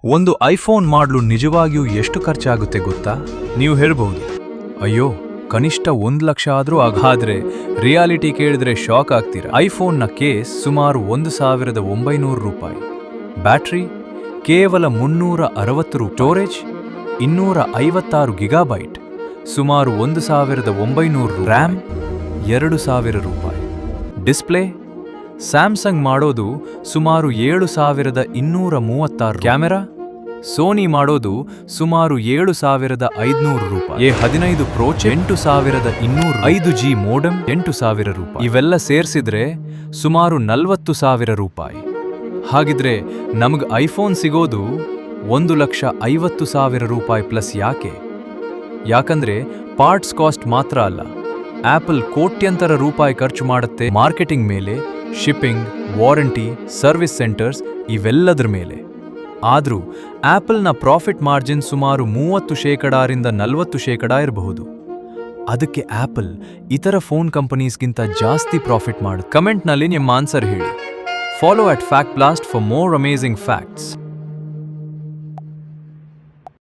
ಒಂದು ಐಫೋನ್ ಮಾಡಲು ನಿಜವಾಗಿಯೂ ಎಷ್ಟು ಖರ್ಚಾಗುತ್ತೆ ಗೊತ್ತಾ? ನೀವು ಹೇಳ್ಬಹುದು, ಅಯ್ಯೋ ಕನಿಷ್ಠ 1,00,000 ಆದ್ರೂ ಆಗಾದ್ರೆ ರಿಯಾಲಿಟಿ ಕೇಳಿದ್ರೆ ಶಾಕ್ ಆಗ್ತೀರಾ. ಐಫೋನ್ನ ಕೇಸ್ ಸುಮಾರು 1,900 ರೂಪಾಯಿ, ಬ್ಯಾಟ್ರಿ ಕೇವಲ 360 ರೂಪಾಯಿ, ಸ್ಟೋರೇಜ್ 256 ಗಿಗಾಬೈಟ್ ಸುಮಾರು 1,900, ರ್ಯಾಮ್ 2,000 ರೂಪಾಯಿ, ಡಿಸ್ಪ್ಲೇ ಸ್ಯಾಮ್ಸಂಗ್ ಮಾಡೋದು ಸುಮಾರು 7,236, ಕ್ಯಾಮೆರಾ ಸೋನಿ ಮಾಡೋದು ಸುಮಾರು 7,500 ರೂಪಾಯಿ, A15 Pro 8,200, 5G ಮೋಡೆಮ್ 8,000 ರೂಪಾಯಿ. ಇವೆಲ್ಲ ಸೇರ್ಸಿದ್ರೆ ಸುಮಾರು 40,000 ರೂಪಾಯಿ. ಹಾಗಿದ್ರೆ ನಮ್ಗೆ ಐಫೋನ್ ಸಿಗೋದು 1,50,000 ರೂಪಾಯಿ ಪ್ಲಸ್. ಯಾಕಂದ್ರೆ ಪಾರ್ಟ್ಸ್ ಕಾಸ್ಟ್ ಮಾತ್ರ ಅಲ್ಲ, ಆಪಲ್ ಕೋಟ್ಯಂತರ ರೂಪಾಯಿ ಖರ್ಚು ಮಾಡುತ್ತೆ ಮಾರ್ಕೆಟಿಂಗ್ ಮೇಲೆ, ಶಿಪ್ಪಿಂಗ್, ವಾರಂಟಿ, ಸರ್ವಿಸ್ ಸೆಂಟರ್ಸ್ ಇವೆಲ್ಲದರ ಮೇಲೆ. ಆದ್ರೂ ಆಪಲ್ನ ಪ್ರಾಫಿಟ್ ಮಾರ್ಜಿನ್ ಸುಮಾರು 30% 40% ಇರಬಹುದು. ಅದಕ್ಕೆ ಆಪಲ್ ಇತರ ಫೋನ್ ಕಂಪನೀಸ್ಗಿಂತ ಜಾಸ್ತಿ ಪ್ರಾಫಿಟ್ ಮಾಡುತ್ತೆ. ಕಮೆಂಟ್ನಲ್ಲಿ ನಿಮ್ಮ ಆನ್ಸರ್ ಹೇಳಿ. Follow @FactBlast for more amazing facts.